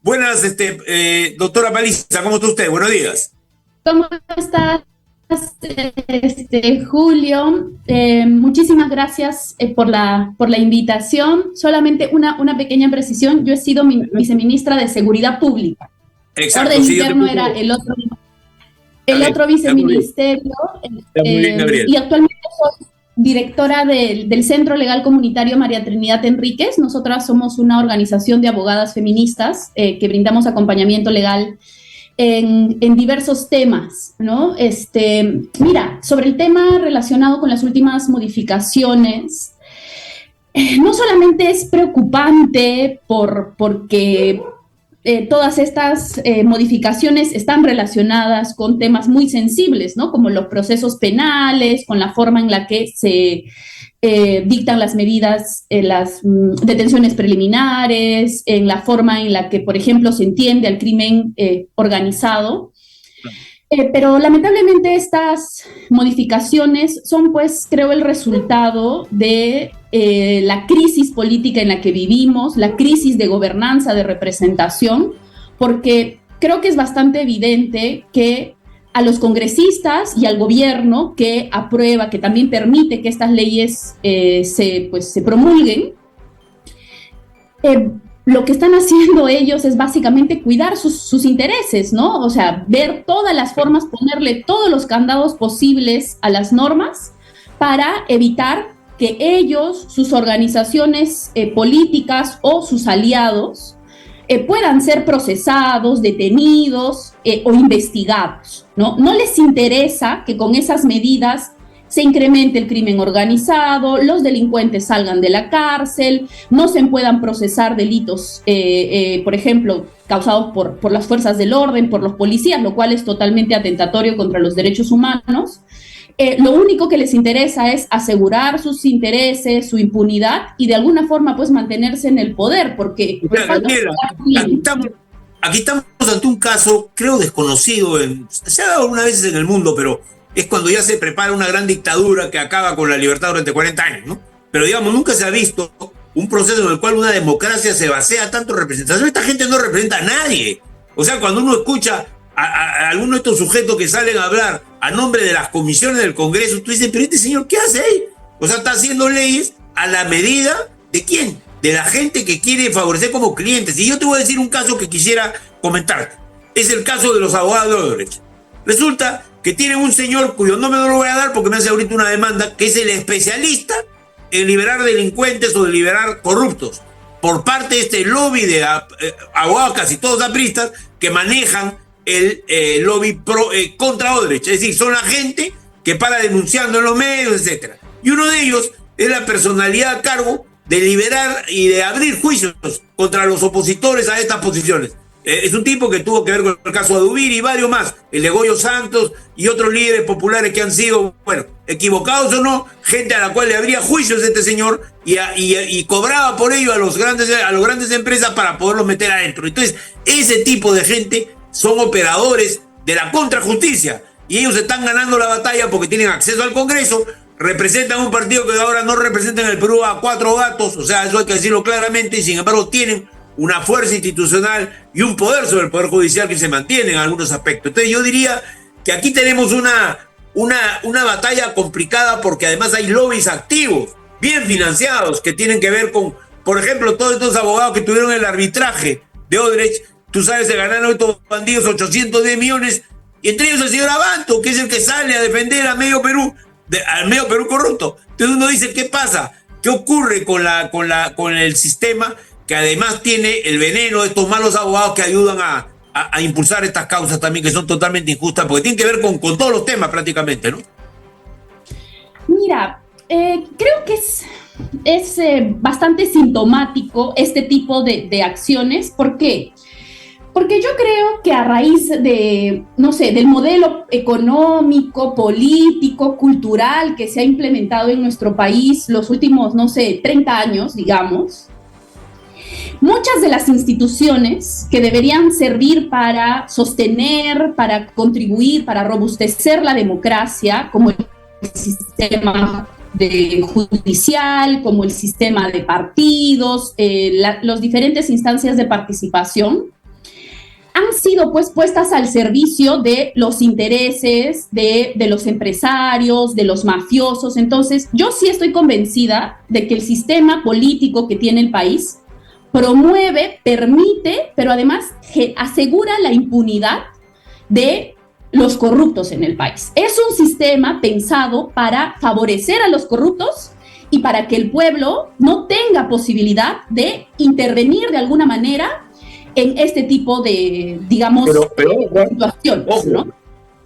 Buenas, doctora Paliza, ¿cómo está usted? Buenos días. ¿Cómo estás, Julio? Muchísimas gracias por la invitación. Solamente una pequeña precisión. Yo he sido viceministra de Seguridad Pública. Exacto. Orden Interno era el otro viceministerio. Y actualmente soy directora del Centro Legal Comunitario María Trinidad Enríquez. Nosotras somos una organización de abogadas feministas que brindamos acompañamiento legal en diversos temas, ¿no? Mira, sobre el tema relacionado con las últimas modificaciones, no solamente es preocupante porque todas estas modificaciones están relacionadas con temas muy sensibles, ¿no? Como los procesos penales, con la forma en la que se dictan las medidas, las detenciones preliminares, en la forma en la que, por ejemplo, se entiende al crimen organizado. Pero lamentablemente estas modificaciones son, pues, creo, el resultado de la crisis política en la que vivimos, la crisis de gobernanza, de representación, porque creo que es bastante evidente que a los congresistas y al gobierno que aprueba, que también permite que estas leyes se promulguen, lo que están haciendo ellos es básicamente cuidar sus intereses, ¿no? O sea, ver todas las formas, ponerle todos los candados posibles a las normas para evitar que ellos, sus organizaciones políticas o sus aliados puedan ser procesados, detenidos o investigados, ¿no? No les interesa que con esas medidas se incremente el crimen organizado, los delincuentes salgan de la cárcel, no se puedan procesar delitos, por ejemplo, causados por las fuerzas del orden, por los policías, lo cual es totalmente atentatorio contra los derechos humanos. Lo único que les interesa es asegurar sus intereses, su impunidad y de alguna forma pues mantenerse en el poder, porque... Daniela, aquí estamos ante un caso, creo, desconocido, se ha dado algunas veces en el mundo, pero es cuando ya se prepara una gran dictadura que acaba con la libertad durante 40 años, ¿no? Pero digamos, nunca se ha visto un proceso en el cual una democracia se basea tanto en representación. Esta gente no representa a nadie. O sea, cuando uno escucha a alguno de estos sujetos que salen a hablar a nombre de las comisiones del Congreso, tú dices, pero este señor, ¿qué hace ahí? O sea, está haciendo leyes a la medida ¿de quién? De la gente que quiere favorecer como clientes. Y yo te voy a decir un caso que quisiera comentarte. Es el caso de los abogados de Odebrecht. Resulta que tienen un señor cuyo nombre no lo voy a dar porque me hace ahorita una demanda, que es el especialista en liberar delincuentes o de liberar corruptos, por parte de este lobby de abogados casi todos apristas que manejan el lobby contra Odebrecht. Es decir, son la gente que para denunciando en los medios, etc. Y uno de ellos es la personalidad a cargo de liberar y de abrir juicios contra los opositores a estas posiciones. Es un tipo que tuvo que ver con el caso de Adubiri y varios más, el de Goyo Santos y otros líderes populares que han sido, bueno, equivocados o no, gente a la cual le abría juicios este señor y cobraba por ello a las grandes empresas para poderlos meter adentro. Entonces, ese tipo de gente son operadores de la contrajusticia y ellos están ganando la batalla porque tienen acceso al Congreso, representan un partido que ahora no representa en el Perú a 4 gatos, o sea, eso hay que decirlo claramente, y sin embargo tienen una fuerza institucional y un poder sobre el Poder Judicial que se mantiene en algunos aspectos. Entonces yo diría que aquí tenemos una batalla complicada porque además hay lobbies activos, bien financiados, que tienen que ver con, por ejemplo, todos estos abogados que tuvieron el arbitraje de Odebrecht. Tú sabes, se ganaron estos bandidos 810 millones, y entre ellos el señor Abanto, que es el que sale a defender a medio Perú, al medio Perú corrupto. Entonces uno dice, ¿qué pasa? ¿Qué ocurre con el sistema que además tiene el veneno de estos malos abogados que ayudan a impulsar estas causas también, que son totalmente injustas, porque tienen que ver con todos los temas prácticamente, ¿no? Mira, creo que es bastante sintomático este tipo de acciones. ¿Por qué? Porque yo creo que a raíz de, no sé, del modelo económico, político, cultural que se ha implementado en nuestro país los últimos, no sé, 30 años, digamos, muchas de las instituciones que deberían servir para sostener, para contribuir, para robustecer la democracia, como el sistema judicial, como el sistema de partidos, las diferentes instancias de participación, sido pues puestas al servicio de los intereses de los empresarios, de los mafiosos. Entonces, yo sí estoy convencida de que el sistema político que tiene el país promueve, permite, pero además asegura la impunidad de los corruptos en el país. Es un sistema pensado para favorecer a los corruptos y para que el pueblo no tenga posibilidad de intervenir de alguna manera en este tipo de, digamos, situaciones, ojo, ¿no?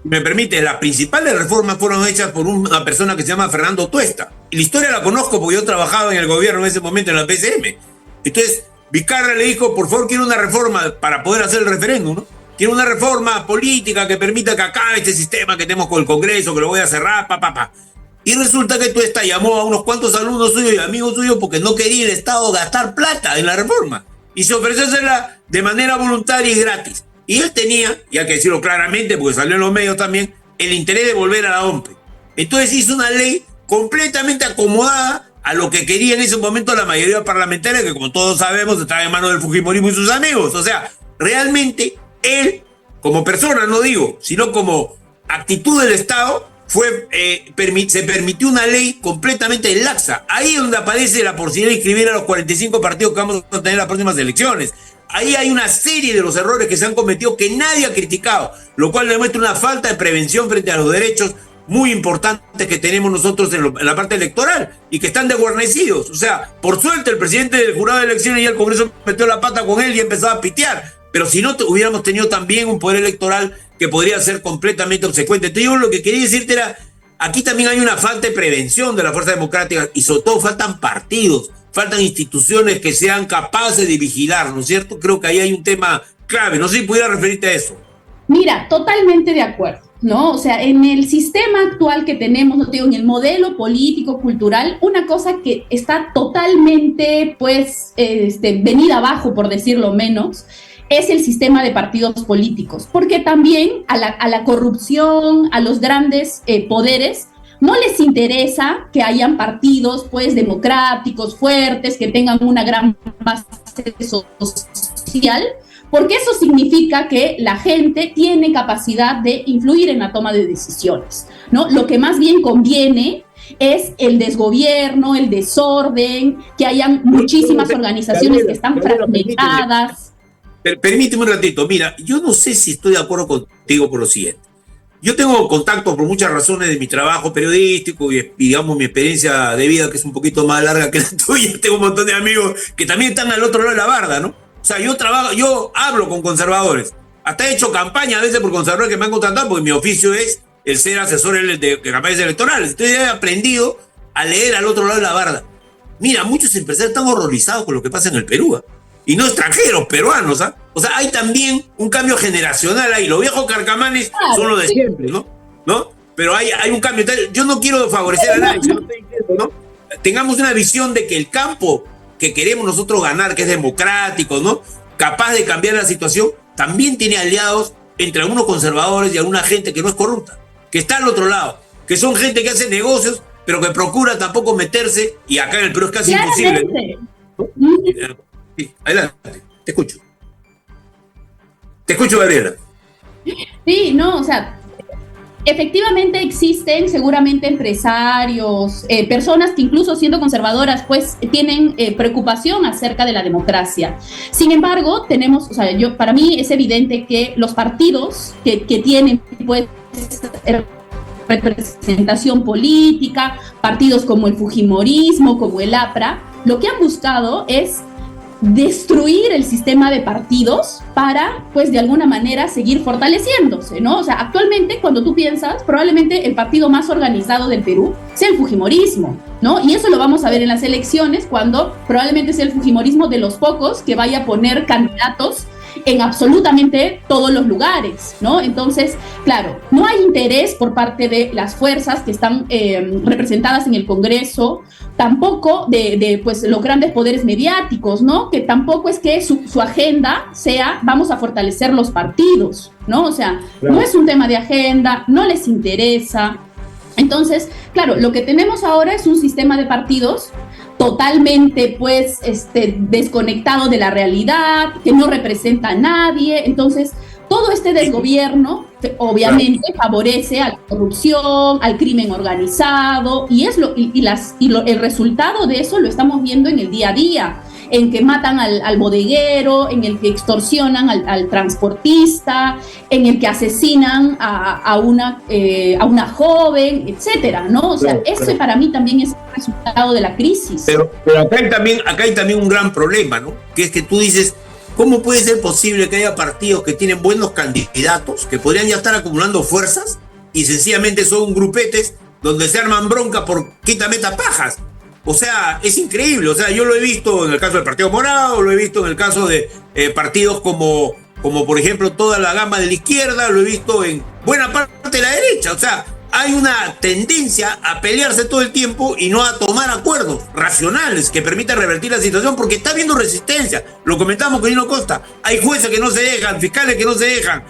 Me permite, las principales reformas fueron hechas por una persona que se llama Fernando Tuesta. Y la historia la conozco porque yo trabajaba en el gobierno en ese momento en la PCM. Entonces, Vizcarra le dijo, por favor, quiero una reforma para poder hacer el referéndum, ¿no? Quiero una reforma política que permita que acabe este sistema que tenemos con el Congreso, que lo voy a cerrar, Y resulta que Tuesta llamó a unos cuantos alumnos suyos y amigos suyos porque no quería el Estado gastar plata en la reforma. Y se ofreció hacerla de manera voluntaria y gratis. Y él tenía, y hay que decirlo claramente porque salió en los medios también, el interés de volver a la OMPE. Entonces hizo una ley completamente acomodada a lo que quería en ese momento la mayoría parlamentaria, que como todos sabemos estaba en manos del fujimorismo y sus amigos. O sea, realmente él, como persona, no digo, sino como actitud del Estado, se permitió una ley completamente laxa. Ahí es donde aparece la posibilidad de inscribir a los 45 partidos que vamos a tener en las próximas elecciones. Ahí hay una serie de los errores que se han cometido que nadie ha criticado, lo cual demuestra una falta de prevención frente a los derechos muy importantes que tenemos nosotros en la parte electoral y que están desguarnecidos. O sea, por suerte el presidente del jurado de elecciones y el Congreso metió la pata con él y empezaba a pitear. Pero si no, hubiéramos tenido también un poder electoral que podría ser completamente obsecuente. Entonces yo lo que quería decirte era, aquí también hay una falta de prevención de la fuerza democrática y sobre todo faltan partidos, faltan instituciones que sean capaces de vigilar, ¿no es cierto? Creo que ahí hay un tema clave. No sé si pudiera referirte a eso. Mira, totalmente de acuerdo, ¿no? O sea, en el sistema actual que tenemos, no digo, en el modelo político, cultural, una cosa que está totalmente, pues, venida abajo, por decirlo menos, es el sistema de partidos políticos, porque también a la corrupción, a los grandes poderes, no les interesa que hayan partidos, pues, democráticos, fuertes, que tengan una gran base social, porque eso significa que la gente tiene capacidad de influir en la toma de decisiones, ¿no? Lo que más bien conviene es el desgobierno, el desorden, que hayan muchísimas organizaciones que están fragmentadas. Permíteme un ratito. Mira, yo no sé si estoy de acuerdo contigo por lo siguiente. Yo tengo contacto por muchas razones de mi trabajo periodístico y digamos mi experiencia de vida, que es un poquito más larga que la tuya. Tengo un montón de amigos que también están al otro lado de la barda, ¿no? O sea, yo hablo con conservadores. Hasta he hecho campaña a veces por conservadores que me han contratado porque mi oficio es el ser asesor de campañas electorales. Entonces he aprendido a leer al otro lado de la barda. Mira, muchos empresarios están horrorizados con lo que pasa en el Perú. Y no extranjeros, peruanos, ¿ah? O sea, hay también un cambio generacional ahí. Los viejos carcamanes son los de siempre, ¿no? Pero hay un cambio. Yo no quiero favorecer a nadie, yo no estoy diciendo, ¿no? Tengamos una visión de que el campo que queremos nosotros ganar, que es democrático, ¿no? Capaz de cambiar la situación, también tiene aliados entre algunos conservadores y alguna gente que no es corrupta, que está al otro lado, que son gente que hace negocios, pero que procura tampoco meterse, y acá en el Perú es casi imposible, ¿no? Sí, adelante, te escucho. Te escucho, Gabriela. Sí, no, o sea, efectivamente existen seguramente empresarios, personas que incluso siendo conservadoras, pues tienen preocupación acerca de la democracia. Sin embargo, tenemos, o sea, para mí es evidente que los partidos que tienen, pues, representación política, partidos como el fujimorismo, como el APRA, lo que han buscado es destruir el sistema de partidos para, pues, de alguna manera seguir fortaleciéndose, ¿no? O sea, actualmente, cuando tú piensas, probablemente el partido más organizado del Perú sea el fujimorismo, ¿no? Y eso lo vamos a ver en las elecciones, cuando probablemente sea el fujimorismo de los pocos que vaya a poner candidatos en absolutamente todos los lugares, ¿no? Entonces, claro, no hay interés por parte de las fuerzas que están representadas en el Congreso, tampoco de pues, los grandes poderes mediáticos, ¿no? Que tampoco es que su agenda sea vamos a fortalecer los partidos, ¿no? O sea, claro, no es un tema de agenda, no les interesa. Entonces, claro, lo que tenemos ahora es un sistema de partidos totalmente, pues, desconectado de la realidad, que no representa a nadie. Entonces, todo este desgobierno obviamente favorece a la corrupción, al crimen organizado, y el resultado de eso lo estamos viendo en el día a día, en que matan al bodeguero, en el que extorsionan al transportista, en el que asesinan a una joven, etcétera, ¿no? O sea, ese para mí también es el resultado de la crisis. Pero acá hay también un gran problema, ¿no? Que es que tú dices, ¿cómo puede ser posible que haya partidos que tienen buenos candidatos, que podrían ya estar acumulando fuerzas, y sencillamente son grupetes donde se arman bronca por quítame tapajas? O sea, es increíble. O sea, yo lo he visto en el caso del Partido Morado, lo he visto en el caso de partidos como por ejemplo toda la gama de la izquierda, lo he visto en buena parte de la derecha. O sea, hay una tendencia a pelearse todo el tiempo y no a tomar acuerdos racionales que permitan revertir la situación, porque está habiendo resistencia. Lo comentamos con Nino Costa. Hay jueces que no se dejan, fiscales que no se dejan,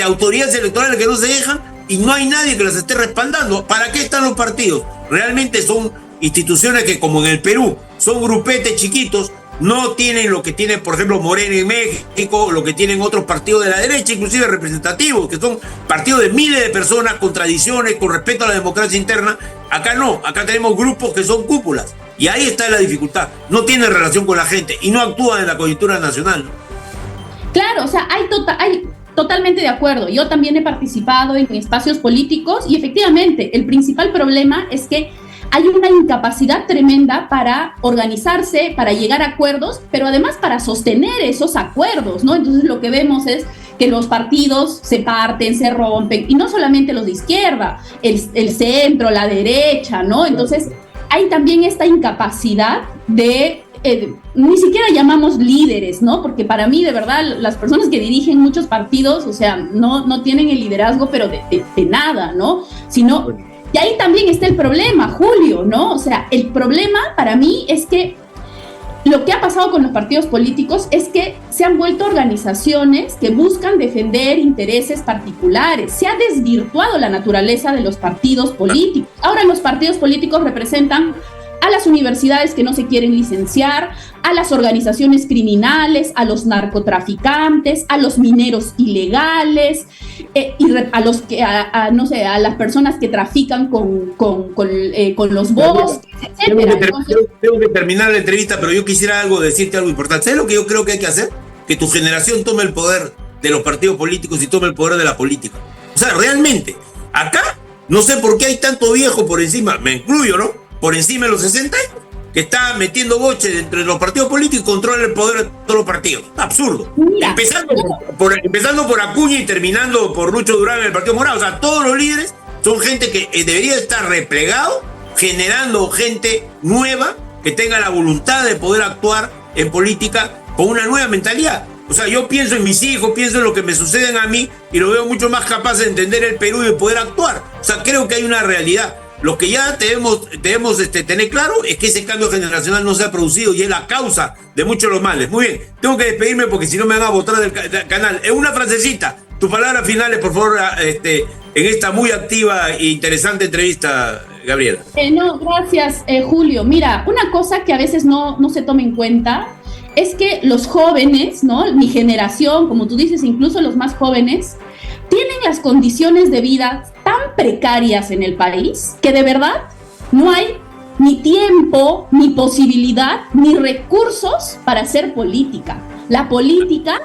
autoridades electorales que no se dejan, y no hay nadie que las esté respaldando. ¿Para qué están los partidos? Realmente son instituciones que, como en el Perú, son grupetes chiquitos, no tienen lo que tiene, por ejemplo, Morena en México, lo que tienen otros partidos de la derecha, inclusive representativos, que son partidos de miles de personas con tradiciones, con respeto a la democracia interna. Acá no, acá tenemos grupos que son cúpulas, y ahí está la dificultad. No tienen relación con la gente y no actúan en la coyuntura nacional, ¿no? Claro, o sea, hay totalmente de acuerdo. Yo también he participado en espacios políticos y efectivamente el principal problema es que hay una incapacidad tremenda para organizarse, para llegar a acuerdos, pero además para sostener esos acuerdos, ¿no? Entonces lo que vemos es que los partidos se parten, se rompen, y no solamente los de izquierda, el centro, la derecha, ¿no? Entonces hay también esta incapacidad de, ni siquiera llamamos líderes, ¿no? Porque para mí, de verdad, las personas que dirigen muchos partidos, o sea, no tienen el liderazgo, pero de nada, ¿no? Sino... Y ahí también está el problema, Julio, ¿no? O sea, el problema para mí es que lo que ha pasado con los partidos políticos es que se han vuelto organizaciones que buscan defender intereses particulares. Se ha desvirtuado la naturaleza de los partidos políticos. Ahora los partidos políticos representan a las universidades que no se quieren licenciar, a las organizaciones criminales, a los narcotraficantes, a los mineros ilegales, y a las personas que trafican con los bosques, etcétera. Tengo que terminar la entrevista, pero yo quisiera decirte algo importante. ¿Sabes lo que yo creo que hay que hacer? Que tu generación tome el poder de los partidos políticos y tome el poder de la política. O sea, realmente, acá no sé por qué hay tanto viejo por encima, me incluyo, ¿no? Por encima de los 60 años, que está metiendo boches entre los partidos políticos y controla el poder de todos los partidos. Absurdo. Mira, empezando por Acuña y terminando por Lucho Durán en el Partido Morado. O sea, todos los líderes son gente que debería estar replegado, generando gente nueva que tenga la voluntad de poder actuar en política con una nueva mentalidad. O sea, yo pienso en mis hijos, pienso en lo que me suceden a mí y lo veo mucho más capaz de entender el Perú y de poder actuar. O sea, creo que hay una realidad. Lo que ya debemos tener claro es que ese cambio generacional no se ha producido y es la causa de muchos de los males. Muy bien, tengo que despedirme porque si no me van a botar del canal. Una frasecita, tus palabras finales, por favor, en esta muy activa e interesante entrevista, Gabriela. No, gracias, Julio. Mira, una cosa que a veces no se toma en cuenta es que los jóvenes, ¿no? Mi generación, como tú dices, incluso los más jóvenes, tienen las condiciones de vida tan precarias en el país que de verdad no hay ni tiempo, ni posibilidad, ni recursos para hacer política. La política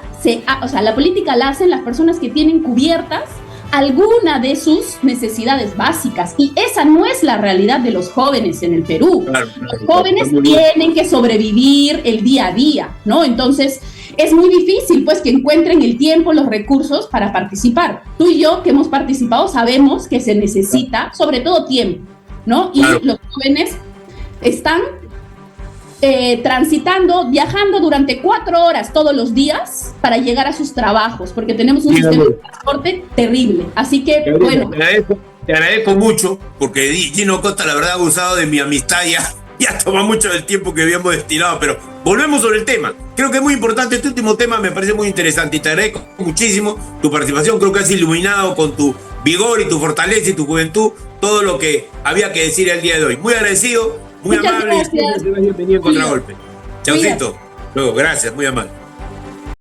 la hacen las personas que tienen cubiertas alguna de sus necesidades básicas, y esa no es la realidad de los jóvenes en el Perú. Claro, los jóvenes tienen que sobrevivir el día a día, ¿no? Entonces es muy difícil pues que encuentren el tiempo, los recursos para participar. Tú y yo que hemos participado sabemos que se necesita sobre todo tiempo, ¿no? Y los jóvenes están transitando, viajando durante 4 horas todos los días para llegar a sus trabajos, porque tenemos un sistema de transporte terrible. Así que, bueno. Te agradezco mucho, porque Gino Costa, la verdad, ha abusado de mi amistad ya toma mucho del tiempo que habíamos destinado, pero volvemos sobre el tema. Creo que es muy importante, este último tema me parece muy interesante y te agradezco muchísimo tu participación. Creo que has iluminado con tu vigor y tu fortaleza y tu juventud todo lo que había que decir el día de hoy. Muy agradecido, muy amable. Gracias. Y bienvenido en Contragolpe. Chaucito. Luego, gracias, muy amable.